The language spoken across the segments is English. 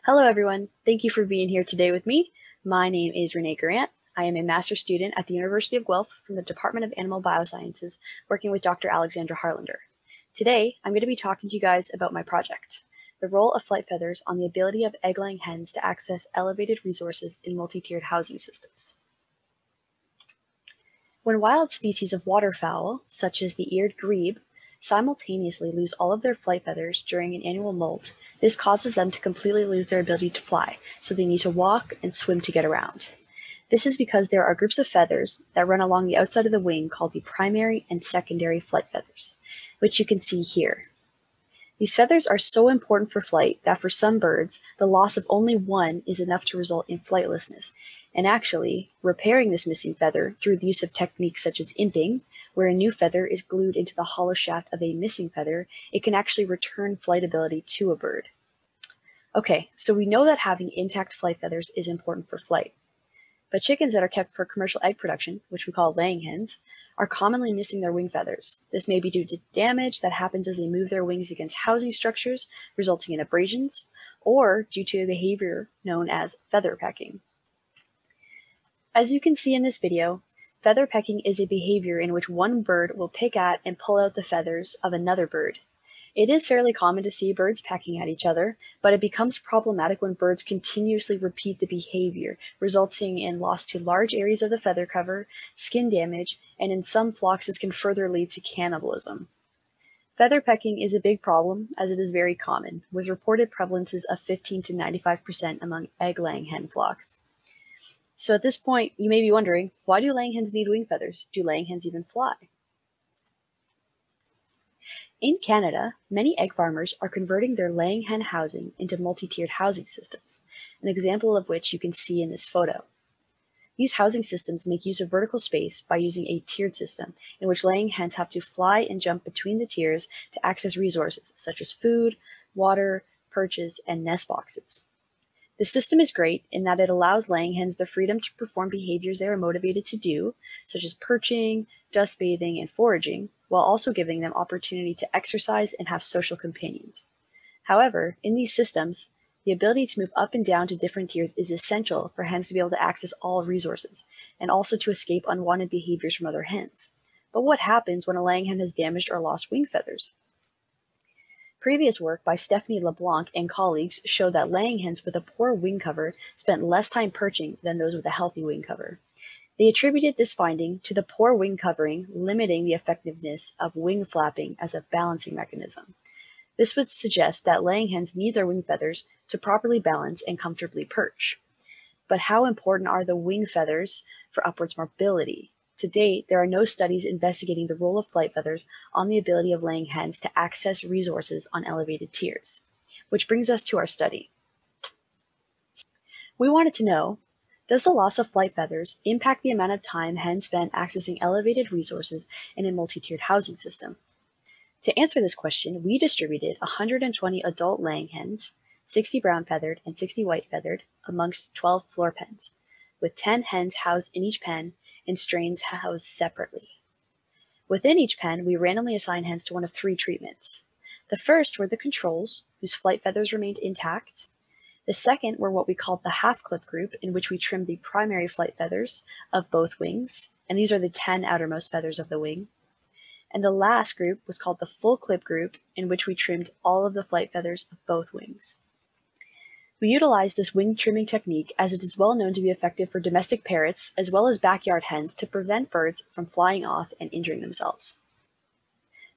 Hello everyone, thank you for being here today with me. My name is Renée Garant. I am a master's student at the University of Guelph from the Department of Animal Biosciences, working with Dr. Alexandra Harlander. Today, I'm going to be talking to you guys about my project, the role of flight feathers on the ability of egg-laying hens to access elevated resources in multi-tiered housing systems. When wild species of waterfowl, such as the eared grebe, simultaneously lose all of their flight feathers during an annual molt, this causes them to completely lose their ability to fly, so they need to walk and swim to get around. This is because there are groups of feathers that run along the outside of the wing called the primary and secondary flight feathers, which you can see here. These feathers are so important for flight that for some birds, the loss of only one is enough to result in flightlessness. And actually, repairing this missing feather through the use of techniques such as imping, where a new feather is glued into the hollow shaft of a missing feather, it can actually return flight ability to a bird. Okay, so we know that having intact flight feathers is important for flight. But chickens that are kept for commercial egg production, which we call laying hens, are commonly missing their wing feathers. This may be due to damage that happens as they move their wings against housing structures, resulting in abrasions, or due to a behavior known as feather-pecking. As you can see in this video, feather-pecking is a behavior in which one bird will pick at and pull out the feathers of another bird. It is fairly common to see birds pecking at each other, but it becomes problematic when birds continuously repeat the behavior, resulting in loss to large areas of the feather cover, skin damage, and in some flocks this can further lead to cannibalism. Feather pecking is a big problem as it is very common, with reported prevalences of 15 to 95% among egg-laying hen flocks. So at this point, you may be wondering, why do laying hens need wing feathers? Do laying hens even fly? In Canada, many egg farmers are converting their laying hen housing into multi-tiered housing systems, an example of which you can see in this photo. These housing systems make use of vertical space by using a tiered system, in which laying hens have to fly and jump between the tiers to access resources such as food, water, perches, and nest boxes. The system is great in that it allows laying hens the freedom to perform behaviors they are motivated to do, such as perching, dust bathing, and foraging, while also giving them opportunity to exercise and have social companions. However, in these systems, the ability to move up and down to different tiers is essential for hens to be able to access all resources, and also to escape unwanted behaviors from other hens. But what happens when a laying hen has damaged or lost wing feathers? Previous work by Stephanie LeBlanc and colleagues showed that laying hens with a poor wing cover spent less time perching than those with a healthy wing cover. They attributed this finding to the poor wing covering limiting the effectiveness of wing flapping as a balancing mechanism. This would suggest that laying hens need their wing feathers to properly balance and comfortably perch. But how important are the wing feathers for upwards mobility? To date, there are no studies investigating the role of flight feathers on the ability of laying hens to access resources on elevated tiers. Which brings us to our study. We wanted to know, does the loss of flight feathers impact the amount of time hens spend accessing elevated resources in a multi-tiered housing system? To answer this question, we distributed 120 adult laying hens, 60 brown-feathered and 60 white-feathered, amongst 12 floor pens, with 10 hens housed in each pen and strains housed separately. Within each pen, we randomly assigned hens to one of three treatments. The first were the controls, whose flight feathers remained intact. The second were what we called the half-clip group, in which we trimmed the primary flight feathers of both wings, and these are the 10 outermost feathers of the wing. And the last group was called the full clip group, in which we trimmed all of the flight feathers of both wings. We utilized this wing trimming technique as it is well known to be effective for domestic parrots as well as backyard hens to prevent birds from flying off and injuring themselves.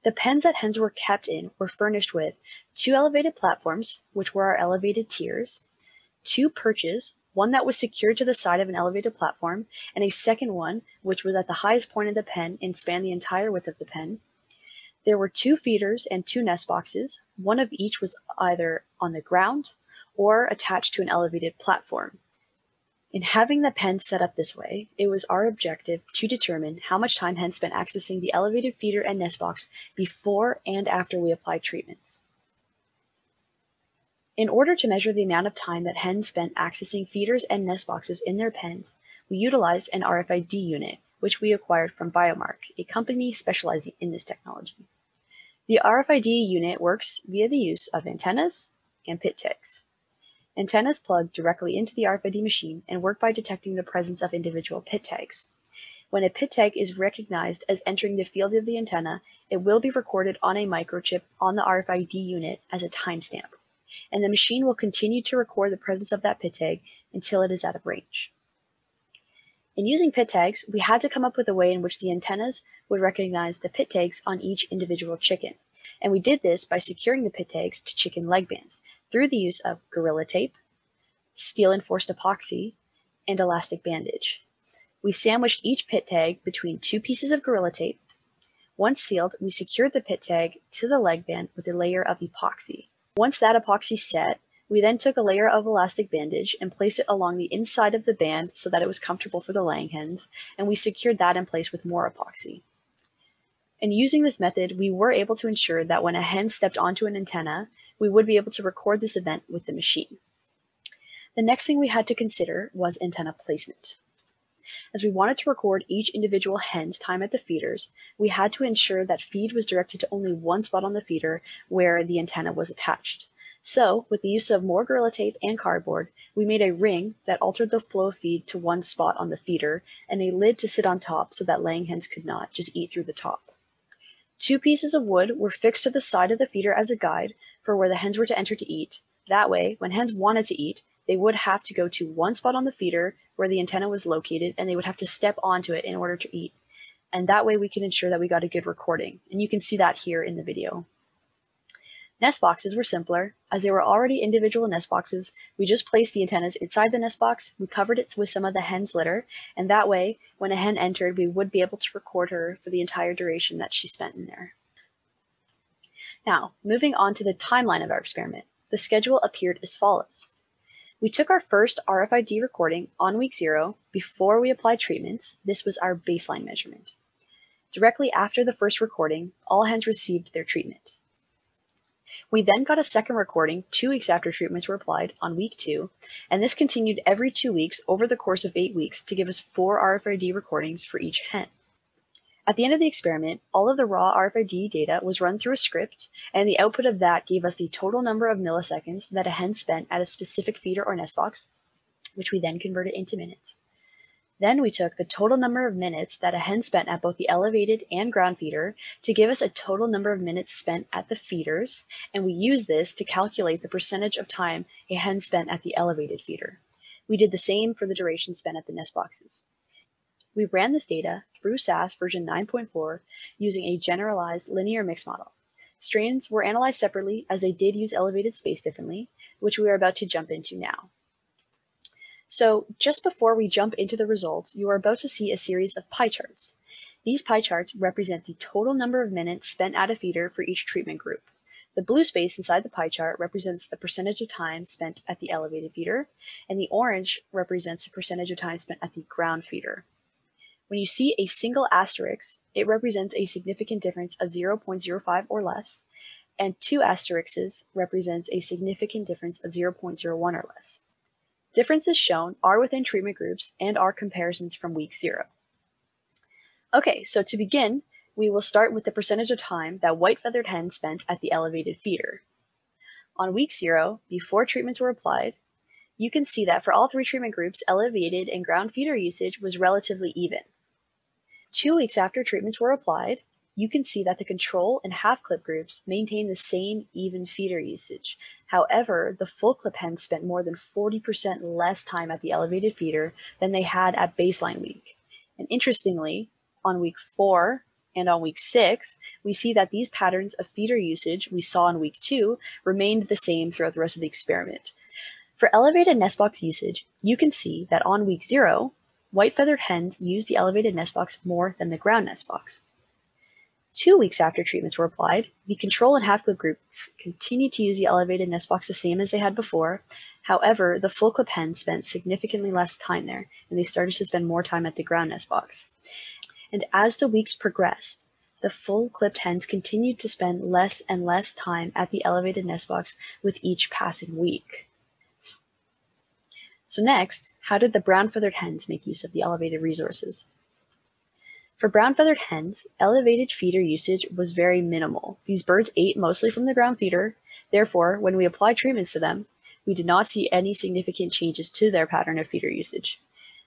The pens that hens were kept in were furnished with 2 elevated platforms, which were our elevated tiers, 2 perches, one that was secured to the side of an elevated platform, and a second one, which was at the highest point of the pen and spanned the entire width of the pen. There were 2 feeders and 2 nest boxes, one of each was either on the ground or attached to an elevated platform. In having the pen set up this way, it was our objective to determine how much time hens spent accessing the elevated feeder and nest box before and after we applied treatments. In order to measure the amount of time that hens spent accessing feeders and nest boxes in their pens, we utilized an RFID unit, which we acquired from Biomark, a company specializing in this technology. The RFID unit works via the use of antennas and pit tags. Antennas plug directly into the RFID machine and work by detecting the presence of individual pit tags. When a pit tag is recognized as entering the field of the antenna, it will be recorded on a microchip on the RFID unit as a timestamp, and the machine will continue to record the presence of that pit tag until it is out of range. In using pit tags, we had to come up with a way in which the antennas would recognize the pit tags on each individual chicken, and we did this by securing the pit tags to chicken leg bands through the use of Gorilla Tape, steel-enforced epoxy, and elastic bandage. We sandwiched each pit tag between 2 pieces of Gorilla Tape. Once sealed, we secured the pit tag to the leg band with a layer of epoxy. Once that epoxy set, we then took a layer of elastic bandage and placed it along the inside of the band so that it was comfortable for the laying hens, and we secured that in place with more epoxy. In using this method, we were able to ensure that when a hen stepped onto an antenna, we would be able to record this event with the machine. The next thing we had to consider was antenna placement. As we wanted to record each individual hen's time at the feeders, we had to ensure that feed was directed to only one spot on the feeder where the antenna was attached. So, with the use of more Gorilla Tape and cardboard, we made a ring that altered the flow of feed to one spot on the feeder and a lid to sit on top so that laying hens could not just eat through the top. 2 pieces of wood were fixed to the side of the feeder as a guide for where the hens were to enter to eat. That way, when hens wanted to eat, they would have to go to one spot on the feeder where the antenna was located, and they would have to step onto it in order to eat. And that way we can ensure that we got a good recording. And you can see that here in the video. Nest boxes were simpler. As they were already individual nest boxes, we just placed the antennas inside the nest box, we covered it with some of the hen's litter, and that way, when a hen entered, we would be able to record her for the entire duration that she spent in there. Now, moving on to the timeline of our experiment, the schedule appeared as follows. We took our first RFID recording on week 0 before we applied treatments. This was our baseline measurement. Directly after the first recording, all hens received their treatment. We then got a second recording 2 weeks after treatments were applied on week 2, and this continued every 2 weeks over the course of 8 weeks to give us 4 RFID recordings for each hen. At the end of the experiment, all of the raw RFID data was run through a script, and the output of that gave us the total number of milliseconds that a hen spent at a specific feeder or nest box, which we then converted into minutes. Then we took the total number of minutes that a hen spent at both the elevated and ground feeder to give us a total number of minutes spent at the feeders, and we used this to calculate the percentage of time a hen spent at the elevated feeder. We did the same for the duration spent at the nest boxes. We ran this data through SAS version 9.4 using a generalized linear mix model. Strains were analyzed separately as they did use elevated space differently, which we are about to jump into now. So just before we jump into the results, you are about to see a series of pie charts. These pie charts represent the total number of minutes spent at a feeder for each treatment group. The blue space inside the pie chart represents the percentage of time spent at the elevated feeder, and the orange represents the percentage of time spent at the ground feeder. When you see a single asterisk, it represents a significant difference of 0.05 or less, and 2 asterisks represents a significant difference of 0.01 or less. Differences shown are within treatment groups and are comparisons from week 0. Okay, so to begin, we will start with the percentage of time that white-feathered hens spent at the elevated feeder. On week 0, before treatments were applied, you can see that for all 3 treatment groups, elevated and ground feeder usage was relatively even. 2 weeks after treatments were applied, you can see that the control and half-clip groups maintain the same even feeder usage. However, the full-clip hens spent more than 40% less time at the elevated feeder than they had at baseline week. And interestingly, on week 4 and on week 6, we see that these patterns of feeder usage we saw in week 2 remained the same throughout the rest of the experiment. For elevated nest box usage, you can see that on week 0, white-feathered hens used the elevated nest box more than the ground nest box. 2 weeks after treatments were applied, the control and half-clip groups continued to use the elevated nest box the same as they had before. However, the full-clip hens spent significantly less time there, and they started to spend more time at the ground nest box. And as the weeks progressed, the full-clipped hens continued to spend less and less time at the elevated nest box with each passing week. So next, how did the brown-feathered hens make use of the elevated resources? For brown-feathered hens, elevated feeder usage was very minimal. These birds ate mostly from the ground feeder. Therefore, when we applied treatments to them, we did not see any significant changes to their pattern of feeder usage.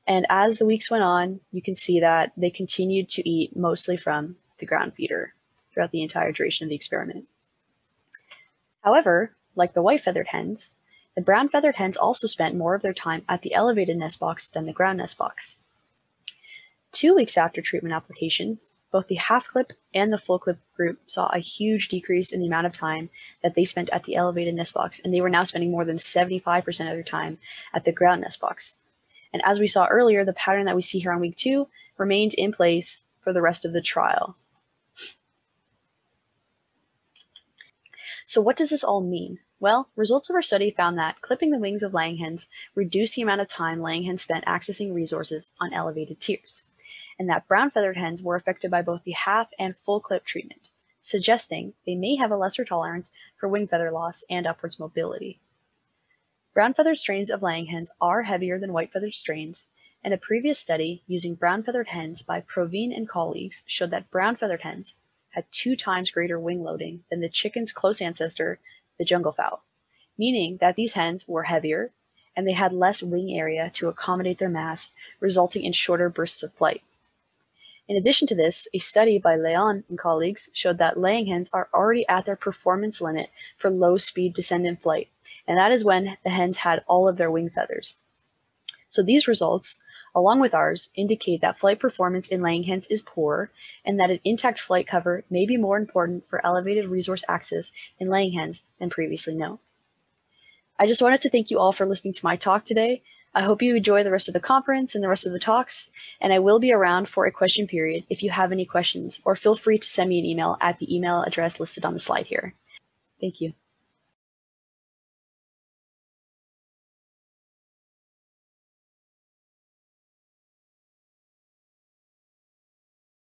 And as the weeks went on, you can see that they continued to eat mostly from the ground feeder throughout the entire duration of the experiment. However, like the white-feathered hens, the brown-feathered hens also spent more of their time at the elevated nest box than the ground nest box. 2 weeks after treatment application, both the half-clip and the full-clip group saw a huge decrease in the amount of time that they spent at the elevated nest box, and they were now spending more than 75% of their time at the ground nest box. And as we saw earlier, the pattern that we see here on week 2 remained in place for the rest of the trial. So what does this all mean? Well, results of our study found that clipping the wings of laying hens reduced the amount of time laying hens spent accessing resources on elevated tiers, and that brown-feathered hens were affected by both the half and full clip treatment, suggesting they may have a lesser tolerance for wing feather loss and upwards mobility. Brown-feathered strains of laying hens are heavier than white-feathered strains, and a previous study using brown-feathered hens by Provine and colleagues showed that brown-feathered hens had 2 times greater wing loading than the chicken's close ancestor, the jungle fowl, meaning that these hens were heavier and they had less wing area to accommodate their mass, resulting in shorter bursts of flight. In addition to this, a study by Leon and colleagues showed that laying hens are already at their performance limit for low-speed descendant flight, and that is when the hens had all of their wing feathers. So these results, along with ours, indicate that flight performance in laying hens is poor, and that an intact flight cover may be more important for elevated resource access in laying hens than previously known. I just wanted to thank you all for listening to my talk today. I hope you enjoy the rest of the conference and the rest of the talks, and I will be around for a question period if you have any questions, or feel free to send me an email at the email address listed on the slide here. Thank you.